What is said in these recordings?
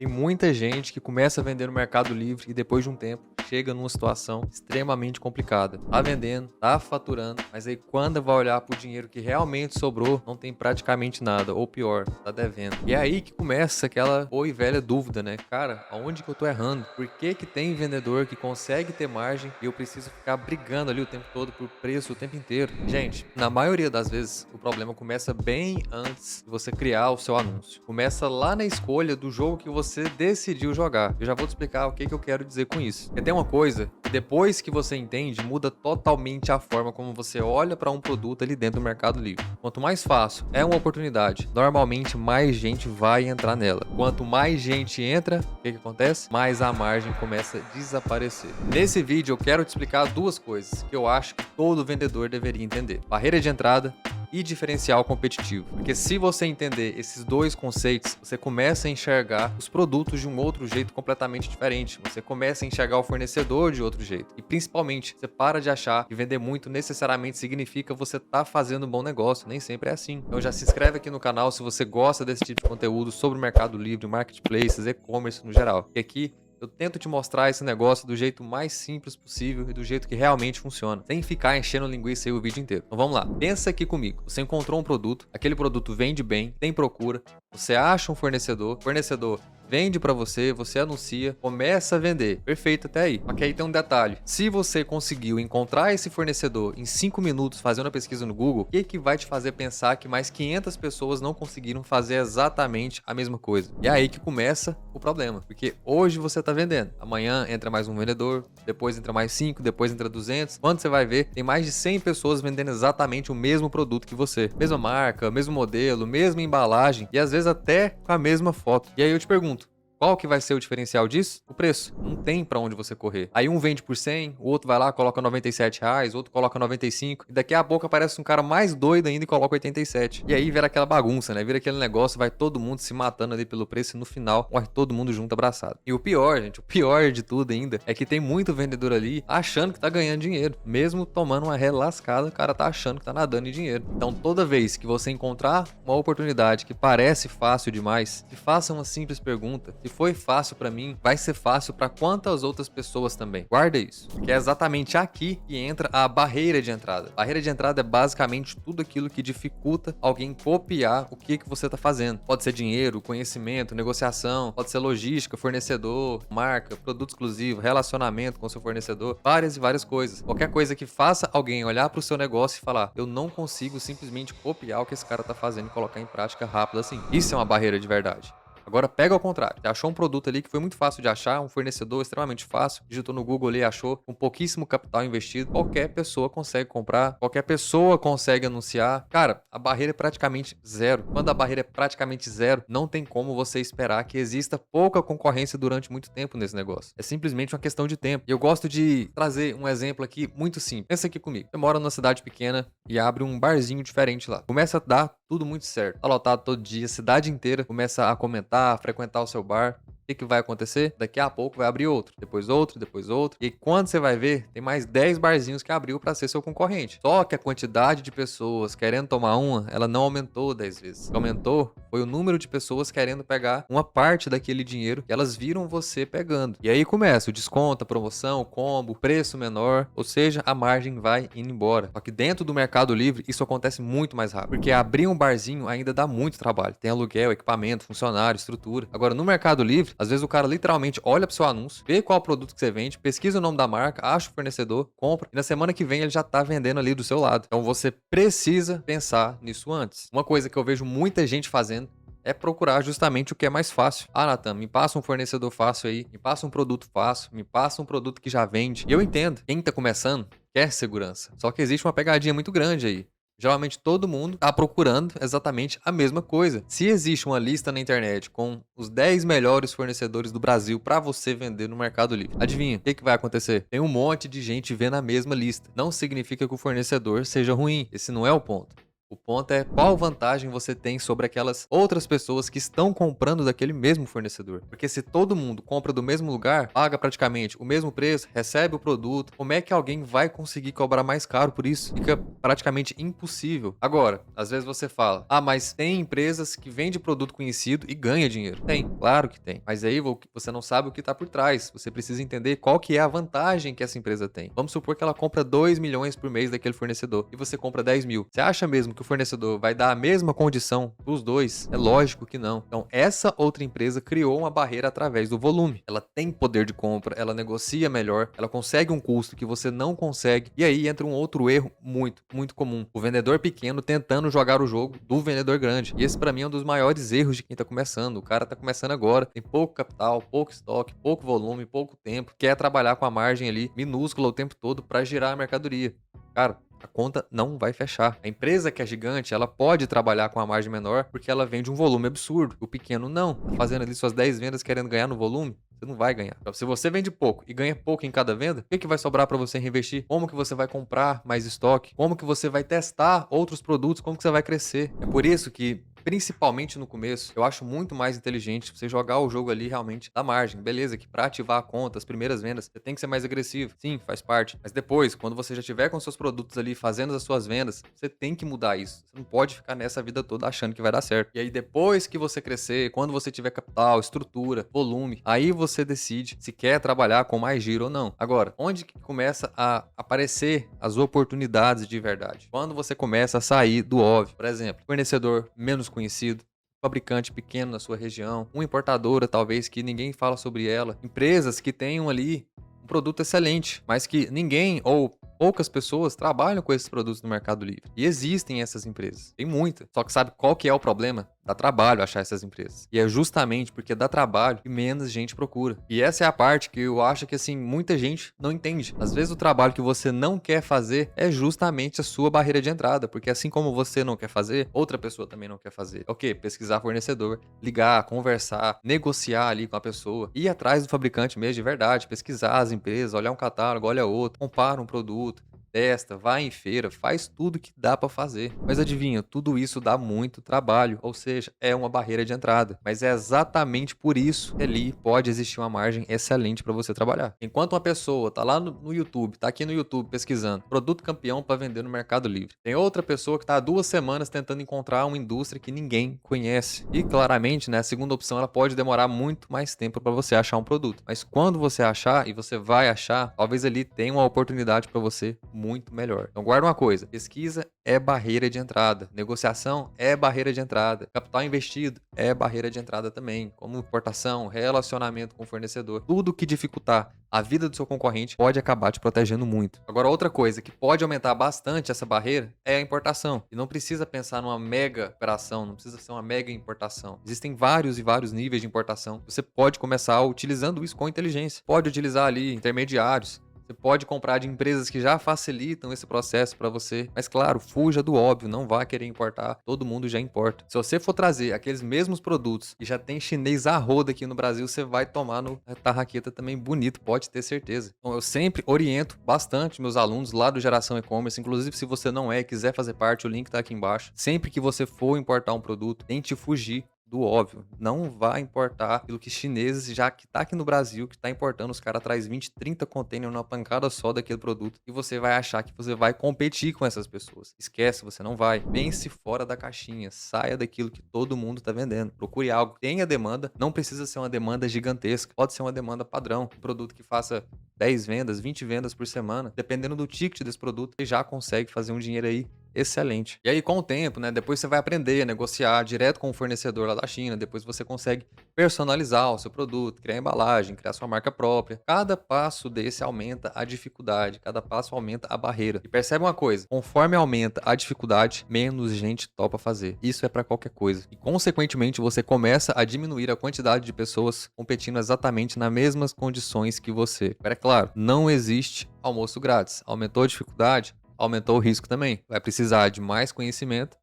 Tem muita gente que começa a vender no Mercado Livre e depois de um tempo chega numa situação extremamente complicada. Tá vendendo, tá faturando, mas aí quando vai olhar pro dinheiro que realmente sobrou, não tem praticamente nada, ou pior, tá devendo. E é aí que começa aquela boa e velha dúvida, né? Cara, aonde que eu tô errando? Por que que tem vendedor que consegue ter margem e eu preciso ficar brigando ali o tempo todo por preço o tempo inteiro? Gente, na maioria das vezes o problema começa bem antes de você criar o seu anúncio. Começa lá na escolha do jogo que você decidiu jogar. Eu já vou te explicar o que que eu quero dizer com isso. Porque tem uma coisa que depois que você entende, muda totalmente a forma como você olha para um produto ali dentro do Mercado Livre. Quanto mais fácil é uma oportunidade, normalmente mais gente vai entrar nela. Quanto mais gente entra, o que que acontece? Mais a margem começa a desaparecer. Nesse vídeo eu quero te explicar duas coisas que eu acho que todo vendedor deveria entender: barreira de entrada e diferencial competitivo. Porque se você entender esses dois conceitos, você começa a enxergar os produtos de um outro jeito completamente diferente. Você começa a enxergar o fornecedor de outro jeito. E principalmente, você para de achar que vender muito necessariamente significa você tá fazendo um bom negócio. Nem sempre é assim. Então já se inscreve aqui no canal se você gosta desse tipo de conteúdo sobre o Mercado Livre, marketplaces, e-commerce no geral. E aqui eu tento te mostrar esse negócio do jeito mais simples possível e do jeito que realmente funciona, sem ficar enchendo linguiça aí o vídeo inteiro. Então vamos lá. Pensa aqui comigo. Você encontrou um produto, aquele produto vende bem, tem procura, você acha um fornecedor, o fornecedor vende para você, você anuncia, começa a vender. Perfeito até aí. Só que aí tem um detalhe. Se você conseguiu encontrar esse fornecedor em 5 minutos fazendo a pesquisa no Google, o que que vai te fazer pensar que mais 500 pessoas não conseguiram fazer exatamente a mesma coisa? E é aí que começa o problema. Porque hoje você tá vendendo, amanhã entra mais um vendedor, depois entra mais 5, depois entra 200. Quando você vai ver, tem mais de 100 pessoas vendendo exatamente o mesmo produto que você. Mesma marca, mesmo modelo, mesma embalagem e às vezes até com a mesma foto. E aí eu te pergunto, qual que vai ser o diferencial disso? O preço. Não tem pra onde você correr. Aí um vende por 100, o outro vai lá, coloca R$ 97, outro coloca 95, e daqui a pouco aparece um cara mais doido ainda e coloca 87. E aí vira aquela bagunça, né? Vira aquele negócio, vai todo mundo se matando ali pelo preço e no final morre todo mundo junto abraçado. E o pior, gente, o pior de tudo ainda é que tem muito vendedor ali achando que tá ganhando dinheiro. Mesmo tomando uma relascada, o cara tá achando que tá nadando em dinheiro. Então toda vez que você encontrar uma oportunidade que parece fácil demais, se faça uma simples pergunta: se foi fácil pra mim, vai ser fácil pra quantas outras pessoas também? Guarda isso, porque é exatamente aqui que entra a barreira de entrada. Barreira de entrada é basicamente tudo aquilo que dificulta alguém copiar o que você tá fazendo. Pode ser dinheiro, conhecimento, negociação, pode ser logística, fornecedor, marca, produto exclusivo, relacionamento com seu fornecedor, várias e várias coisas. Qualquer coisa que faça alguém olhar pro seu negócio e falar: eu não consigo simplesmente copiar o que esse cara tá fazendo e colocar em prática rápido assim. Isso é uma barreira de verdade. Agora pega ao contrário. Você achou um produto ali que foi muito fácil de achar, um fornecedor extremamente fácil, digitou no Google ali e achou, com pouquíssimo capital investido, qualquer pessoa consegue comprar, qualquer pessoa consegue anunciar. Cara, a barreira é praticamente zero. Quando a barreira é praticamente zero, não tem como você esperar que exista pouca concorrência durante muito tempo nesse negócio. É simplesmente uma questão de tempo. E eu gosto de trazer um exemplo aqui muito simples. Pensa aqui comigo. Você mora numa cidade pequena e abre um barzinho diferente lá. Começa a dar tudo muito certo. Tá lotado todo dia, a cidade inteira começa a comentar, a frequentar o seu bar. O que que vai acontecer? Daqui a pouco vai abrir outro, depois outro, depois outro. E quando você vai ver, tem mais 10 barzinhos que abriu para ser seu concorrente. Só que a quantidade de pessoas querendo tomar uma, ela não aumentou 10 vezes. O que aumentou foi o número de pessoas querendo pegar uma parte daquele dinheiro que elas viram você pegando. E aí começa o desconto, a promoção, o combo, o preço menor, ou seja, a margem vai indo embora. Só que dentro do Mercado Livre isso acontece muito mais rápido, porque abrir um barzinho ainda dá muito trabalho. Tem aluguel, equipamento, funcionário, estrutura. Agora no Mercado Livre, às vezes o cara literalmente olha pro seu anúncio, vê qual produto que você vende, pesquisa o nome da marca, acha o fornecedor, compra, e na semana que vem ele já tá vendendo ali do seu lado. Então você precisa pensar nisso antes. Uma coisa que eu vejo muita gente fazendo é procurar justamente o que é mais fácil. Ah, Natan, me passa um fornecedor fácil aí, me passa um produto fácil, me passa um produto que já vende. E eu entendo, quem tá começando quer segurança. Só que existe uma pegadinha muito grande aí. Geralmente todo mundo está procurando exatamente a mesma coisa. Se existe uma lista na internet com os 10 melhores fornecedores do Brasil para você vender no Mercado Livre, adivinha o que que vai acontecer? Tem um monte de gente vendo a mesma lista. Não significa que o fornecedor seja ruim. Esse não é o ponto. O ponto é qual vantagem você tem sobre aquelas outras pessoas que estão comprando daquele mesmo fornecedor. Porque se todo mundo compra do mesmo lugar, paga praticamente o mesmo preço, recebe o produto, como é que alguém vai conseguir cobrar mais caro por isso? Fica praticamente impossível. Agora, às vezes você fala, mas tem empresas que vendem produto conhecido e ganha dinheiro. Tem, claro que tem. Mas aí você não sabe o que está por trás. Você precisa entender qual que é a vantagem que essa empresa tem. Vamos supor que ela compra 2 milhões por mês daquele fornecedor e você compra 10 mil. Você acha mesmo que o fornecedor vai dar a mesma condição para os dois? É lógico que não. Então, essa outra empresa criou uma barreira através do volume. Ela tem poder de compra, ela negocia melhor, ela consegue um custo que você não consegue. E aí entra um outro erro muito, muito comum. O vendedor pequeno tentando jogar o jogo do vendedor grande. E esse para mim é um dos maiores erros de quem tá começando. O cara tá começando agora, tem pouco capital, pouco estoque, pouco volume, pouco tempo, quer trabalhar com a margem ali minúscula o tempo todo para girar a mercadoria. Cara, a conta não vai fechar. A empresa que é gigante, ela pode trabalhar com a margem menor porque ela vende um volume absurdo. O pequeno não. Tá fazendo ali suas 10 vendas querendo ganhar no volume? Você não vai ganhar. Se você vende pouco e ganha pouco em cada venda, o que vai sobrar para você reinvestir? Como que você vai comprar mais estoque? Como que você vai testar outros produtos? Como que você vai crescer? É por isso que principalmente no começo, eu acho muito mais inteligente você jogar o jogo ali realmente da margem. Beleza, que para ativar a conta, as primeiras vendas, você tem que ser mais agressivo. Sim, faz parte. Mas depois, quando você já tiver com seus produtos ali fazendo as suas vendas, você tem que mudar isso. Você não pode ficar nessa vida toda achando que vai dar certo. E aí depois que você crescer, quando você tiver capital, estrutura, volume, aí você decide se quer trabalhar com mais giro ou não. Agora, onde que começa a aparecer as oportunidades de verdade? Quando você começa a sair do óbvio. Por exemplo, fornecedor menos conhecido, fabricante pequeno na sua região, uma importadora talvez que ninguém fala sobre ela, empresas que tenham ali um produto excelente, mas que ninguém ou poucas pessoas trabalham com esses produtos no Mercado Livre. E existem essas empresas, tem muitas. Só que sabe qual que é o problema? Dá trabalho achar essas empresas. E é justamente porque dá trabalho que menos gente procura. E essa é a parte que eu acho que assim muita gente não entende. Às vezes o trabalho que você não quer fazer é justamente a sua barreira de entrada, porque assim como você não quer fazer, outra pessoa também não quer fazer. É o quê? Pesquisar fornecedor, ligar, conversar, negociar ali com a pessoa, ir atrás do fabricante mesmo de verdade, pesquisar as empresas, olhar um catálogo, olha outro, compara um produto, testa, vai em feira, faz tudo que dá para fazer. Mas adivinha, tudo isso dá muito trabalho, ou seja, é uma barreira de entrada. Mas é exatamente por isso que ali pode existir uma margem excelente para você trabalhar. Enquanto uma pessoa tá lá no YouTube, tá aqui no YouTube pesquisando produto campeão para vender no Mercado Livre. Tem outra pessoa que tá há 2 semanas tentando encontrar uma indústria que ninguém conhece. E claramente, né, a segunda opção ela pode demorar muito mais tempo para você achar um produto. Mas quando você achar, e você vai achar, talvez ali tenha uma oportunidade para você muito melhor. Então guarda uma coisa, pesquisa é barreira de entrada, negociação é barreira de entrada, capital investido é barreira de entrada também, como importação, relacionamento com o fornecedor, tudo que dificultar a vida do seu concorrente pode acabar te protegendo muito. Agora outra coisa que pode aumentar bastante essa barreira é a importação. E não precisa pensar numa mega operação, não precisa ser uma mega importação. Existem vários e vários níveis de importação. Você pode começar utilizando isso com inteligência. Pode utilizar ali intermediários. Você pode comprar de empresas que já facilitam esse processo para você. Mas claro, fuja do óbvio, não vá querer importar. Todo mundo já importa. Se você for trazer aqueles mesmos produtos e já tem chinês a roda aqui no Brasil, você vai tomar no tarraqueta também bonito, pode ter certeza. Então eu sempre oriento bastante meus alunos lá do Geração E-Commerce, inclusive se você não é e quiser fazer parte, o link tá aqui embaixo. Sempre que você for importar um produto, tente fugir do óbvio. Não vai importar aquilo que chineses, já que tá aqui no Brasil, que tá importando, os caras traz 20, 30 containers numa pancada só daquele produto e você vai achar que você vai competir com essas pessoas. Esquece, você não vai. Pense fora da caixinha, saia daquilo que todo mundo tá vendendo. Procure algo que tenha demanda, não precisa ser uma demanda gigantesca, pode ser uma demanda padrão, um produto que faça 10 vendas, 20 vendas por semana, dependendo do ticket desse produto, você já consegue fazer um dinheiro aí excelente. E aí, com o tempo, né? Depois você vai aprender a negociar direto com o fornecedor lá da China. Depois você consegue personalizar o seu produto, criar embalagem, criar sua marca própria. Cada passo desse aumenta a dificuldade, cada passo aumenta a barreira. E percebe uma coisa: conforme aumenta a dificuldade, menos gente topa fazer. Isso é para qualquer coisa. E, consequentemente, você começa a diminuir a quantidade de pessoas competindo exatamente nas mesmas condições que você. Agora, é claro, não existe almoço grátis. Aumentou a dificuldade? Aumentou o risco também. Vai precisar de mais conhecimento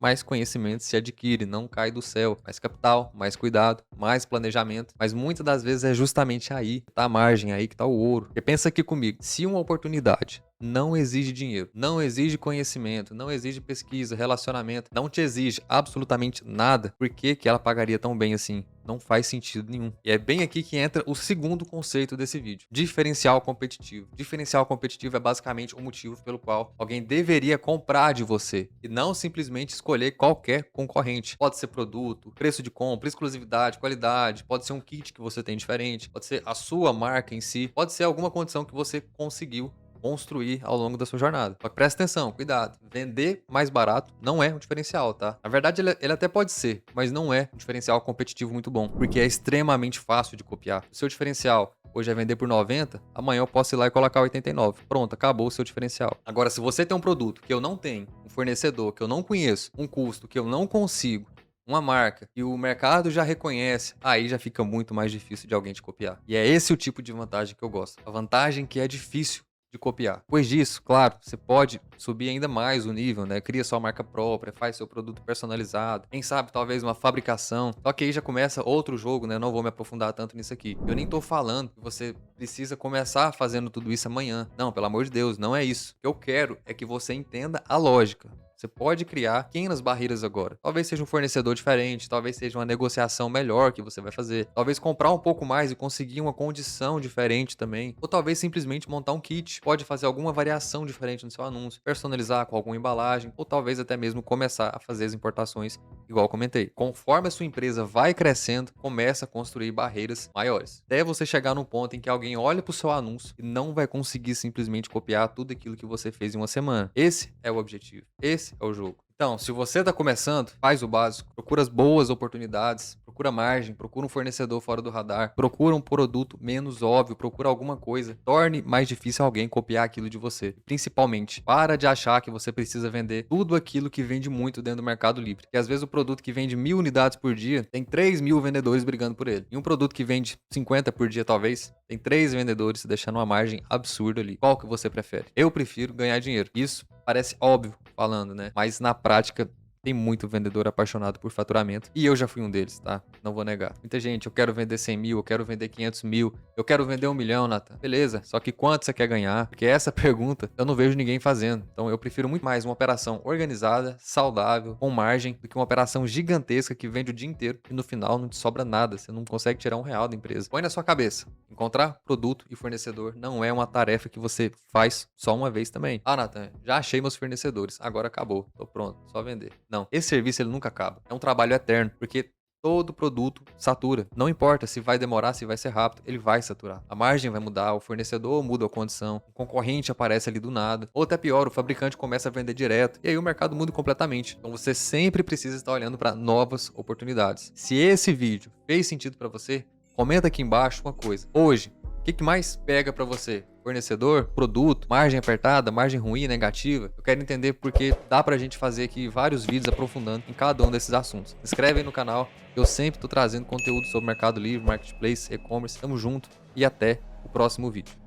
se adquire, não cai do céu. Mais capital, mais cuidado, mais planejamento. Mas muitas das vezes é justamente aí que tá a margem, aí que tá o ouro. Porque pensa aqui comigo, se uma oportunidade não exige dinheiro, não exige conhecimento, não exige pesquisa, relacionamento, não te exige absolutamente nada. Por que que ela pagaria tão bem assim? Não faz sentido nenhum. E é bem aqui que entra o segundo conceito desse vídeo: diferencial competitivo. Diferencial competitivo é basicamente o motivo pelo qual alguém deveria comprar de você e não simplesmente escolher qualquer concorrente. Pode ser produto, preço de compra, exclusividade, qualidade, pode ser um kit que você tem diferente, pode ser a sua marca em si, pode ser alguma condição que você conseguiu construir ao longo da sua jornada. Só que presta atenção, cuidado. Vender mais barato não é um diferencial, tá? Na verdade, ele até pode ser, mas não é um diferencial competitivo muito bom, porque é extremamente fácil de copiar. O seu diferencial hoje é vender por 90, amanhã eu posso ir lá e colocar 89. Pronto, acabou o seu diferencial. Agora, se você tem um produto que eu não tenho, um fornecedor que eu não conheço, um custo que eu não consigo, uma marca e o mercado já reconhece, aí já fica muito mais difícil de alguém te copiar. E é esse o tipo de vantagem que eu gosto. A vantagem que é difícil de copiar. Depois disso, claro, você pode subir ainda mais o nível, né? Cria sua marca própria, faz seu produto personalizado, quem sabe talvez uma fabricação. Só que aí já começa outro jogo, né? Eu não vou me aprofundar tanto nisso aqui. Eu nem tô falando que você precisa começar fazendo tudo isso amanhã. Não, pelo amor de Deus, não é isso. O que eu quero é que você entenda a lógica. Você pode criar pequenas barreiras agora. Talvez seja um fornecedor diferente, talvez seja uma negociação melhor que você vai fazer. Talvez comprar um pouco mais e conseguir uma condição diferente também. Ou talvez simplesmente montar um kit. Pode fazer alguma variação diferente no seu anúncio, personalizar com alguma embalagem, ou talvez até mesmo começar a fazer as importações, igual eu comentei. Conforme a sua empresa vai crescendo, começa a construir barreiras maiores. Até você chegar num ponto em que alguém olha para o seu anúncio e não vai conseguir simplesmente copiar tudo aquilo que você fez em uma semana. Esse é o objetivo. Esse é o jogo. Então, se você está começando, faz o básico. Procura as boas oportunidades, procura margem, procura um fornecedor fora do radar, procura um produto menos óbvio, procura alguma coisa. Torne mais difícil alguém copiar aquilo de você. Principalmente, para de achar que você precisa vender tudo aquilo que vende muito dentro do Mercado Livre. Porque às vezes o produto que vende 1000 unidades por dia, tem 3.000 vendedores brigando por ele. E um produto que vende 50 por dia, talvez, tem 3 vendedores deixando uma margem absurda ali. Qual que você prefere? Eu prefiro ganhar dinheiro. Isso parece óbvio falando, né? Mas na prática tem muito vendedor apaixonado por faturamento. E eu já fui um deles, tá? Não vou negar. Muita gente, eu quero vender 100 mil, eu quero vender 500 mil, eu quero vender 1 milhão, Nathan. Beleza, só que quanto você quer ganhar? Porque essa pergunta eu não vejo ninguém fazendo. Então eu prefiro muito mais uma operação organizada, saudável, com margem, do que uma operação gigantesca que vende o dia inteiro e no final não te sobra nada. Você não consegue tirar R$1 da empresa. Põe na sua cabeça. Encontrar produto e fornecedor não é uma tarefa que você faz só uma vez também. Ah, Nathan, já achei meus fornecedores. Agora acabou. Tô pronto. Só vender. Não, esse serviço ele nunca acaba. É um trabalho eterno, porque todo produto satura. Não importa se vai demorar, se vai ser rápido, ele vai saturar. A margem vai mudar, o fornecedor muda a condição, o concorrente aparece ali do nada, ou até pior, o fabricante começa a vender direto, e aí o mercado muda completamente. Então você sempre precisa estar olhando para novas oportunidades. Se esse vídeo fez sentido para você, comenta aqui embaixo uma coisa. Hoje, o que mais pega para você? Fornecedor, produto, margem apertada, margem ruim, negativa? Eu quero entender porque dá pra gente fazer aqui vários vídeos aprofundando em cada um desses assuntos. Se inscreve aí no canal, eu sempre tô trazendo conteúdo sobre Mercado Livre, Marketplace, e-commerce. Tamo junto e até o próximo vídeo.